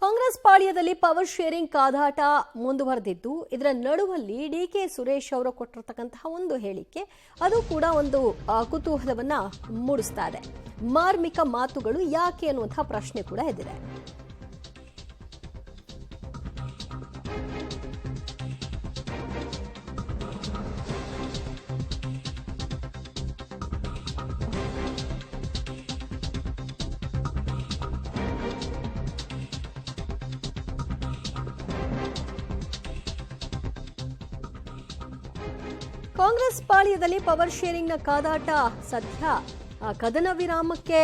Congress ಪಾಳ್ಯದಲ್ಲಿ power sharing ಕಾದಾಟ ಮುಂದುವರೆದಿದ್ದು ಇದರ ನಡುವಲ್ಲಿ DK Suresh ಅವರು ಕೊಟ್ಟಿರತಕ್ಕಂತಹ ಒಂದು ಹೇಳಿಕೆ ಅದು ಕೂಡ ಒಂದು ಕುತೂಹಲವನ್ನ ಮೂಡಿಸ್ತಾ ಇದೆ. ಮಾರ್ಮಿಕ ಮಾತುಗಳು ಯಾಕೆ ಅನ್ನುವಂತಹ ಪ್ರಶ್ನೆ ಕೂಡ ಎದ್ದಿದೆ. ಕಾಂಗ್ರೆಸ್ ಪಾಳ್ಯದಲ್ಲಿ ಪವರ್ ಶೇರಿಂಗ್ನ ಕಾದಾಟ ಸದ್ಯ ಕದನ ವಿರಾಮಕ್ಕೆ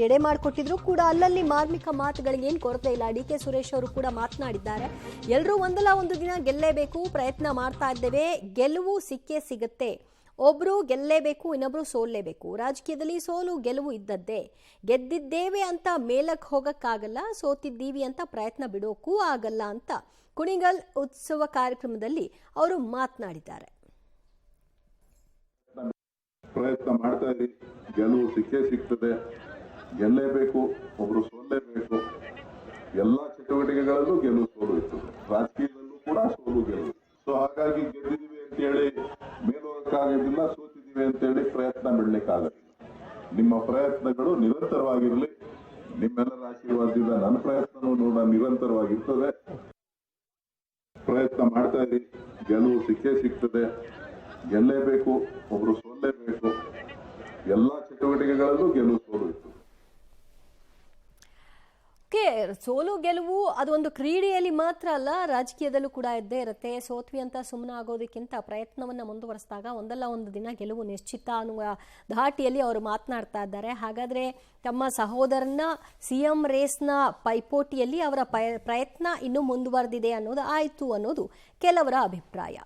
ಎಡೆ ಮಾಡಿಕೊಟ್ಟಿದ್ರು ಕೂಡ ಅಲ್ಲಲ್ಲಿ ಮಾರ್ಮಿಕ ಮಾತುಗಳಿಗೆ ಏನು ಕೊರತೆ ಇಲ್ಲ. ಡಿಕೆ ಸುರೇಶ್ ಅವರು ಕೂಡ ಮಾತನಾಡಿದ್ದಾರೆ. ಎಲ್ಲರೂ ಒಂದಲ್ಲ ಒಂದು ದಿನ ಗೆಲ್ಲೇಬೇಕು, ಪ್ರಯತ್ನ ಮಾಡ್ತಾ ಇದ್ದೇವೆ, ಗೆಲುವು ಸಿಕ್ಕೇ ಸಿಗುತ್ತೆ. ಒಬ್ರು ಗೆಲ್ಲೇಬೇಕು, ಇನ್ನೊಬ್ರು ಸೋಲ್ಲೇಬೇಕು. ರಾಜಕೀಯದಲ್ಲಿ ಸೋಲು ಗೆಲುವು ಇದ್ದದ್ದೇ. ಗೆದ್ದಿದ್ದೇವೆ ಅಂತ ಮೇಲಕ್ಕೆ ಹೋಗಕ್ಕಾಗಲ್ಲ, ಸೋತಿದ್ದೀವಿ ಅಂತ ಪ್ರಯತ್ನ ಬಿಡೋಕ್ಕೂ ಆಗಲ್ಲ ಅಂತ ಕುಣಿಗಲ್ ಉತ್ಸವ ಕಾರ್ಯಕ್ರಮದಲ್ಲಿ ಅವರು ಮಾತನಾಡಿದ್ದಾರೆ. ಪ್ರಯತ್ನ ಮಾಡ್ತಾ ಇದ್ದೀವಿ, ಗೆಲುವು ಸಿಕ್ಕೇ ಸಿಗ್ತದೆ, ಗೆಲ್ಲೇಬೇಕು, ಒಬ್ರು ಸೋಲ್ಲೇಬೇಕು. ಎಲ್ಲಾ ಚಟುವಟಿಕೆಗಳಲ್ಲೂ ಗೆಲುವು ಸೋಲು ಇರ್ತದೆ, ರಾಜಕೀಯದಲ್ಲೂ ಕೂಡ ಸೋಲು ಗೆಲುವು. ಸೊ ಹಾಗಾಗಿ ಗೆದ್ದಿದ್ದೀವಿ ಅಂತ ಹೇಳಿ ಮೇಲೋಗಕ್ಕಾಗೋದಿಲ್ಲ, ಸೋತಿದ್ದೀವಿ ಅಂತ ಹೇಳಿ ಪ್ರಯತ್ನ ಬಿಡ್ಲಿಕ್ಕಾಗೋದಿಲ್ಲ. ನಿಮ್ಮ ಪ್ರಯತ್ನಗಳು ನಿರಂತರವಾಗಿರಲಿ. ನಿಮ್ಮೆಲ್ಲರ ಆಶೀರ್ವಾದದಿಂದ ನನ್ನ ಪ್ರಯತ್ನವೂ ನಿರಂತರವಾಗಿರ್ತದೆ. ಪ್ರಯತ್ನ ಮಾಡ್ತಾ ಇದ್ದೀವಿ, ಗೆಲುವು ಸಿಕ್ಕೇ ಸಿಗ್ತದೆ, ಗೆಲ್ಲೇಬೇಕು, ಒಬ್ರು ಸೋಲ್ಲೇಬೇಕು. ಎಲ್ಲಾ ಚಟುವಟಿಕೆಗಳಲ್ಲೂ ಗೆಲುವು ಸೋಲು ಇತ್ತು. ಸೋಲು ಗೆಲುವು ಅದೊಂದು ಕ್ರೀಡೆಯಲ್ಲಿ ಮಾತ್ರ ಅಲ್ಲ, ರಾಜಕೀಯದಲ್ಲೂ ಕೂಡ ಇದ್ದೇ ಇರುತ್ತೆ. ಸೋತ್ವಿ ಅಂತ ಸುಮ್ಮನೆ ಆಗೋದಕ್ಕಿಂತ ಪ್ರಯತ್ನವನ್ನ ಮುಂದುವರೆಸಿದಾಗ ಒಂದಲ್ಲ ಒಂದು ದಿನ ಗೆಲುವು ನಿಶ್ಚಿತ ಅನ್ನುವ ಧಾಟಿಯಲ್ಲಿ ಅವರು ಮಾತನಾಡ್ತಾ ಇದ್ದಾರೆ. ಹಾಗಾದ್ರೆ ತಮ್ಮ ಸಹೋದರನ ಸಿಎಂ ರೇಸ್ನ ಪೈಪೋಟಿಯಲ್ಲಿ ಅವರ ಪ್ರಯತ್ನ ಇನ್ನೂ ಮುಂದುವರೆದಿದೆ ಅನ್ನೋದು ಆಯ್ತು ಅನ್ನೋದು ಕೆಲವರ ಅಭಿಪ್ರಾಯ.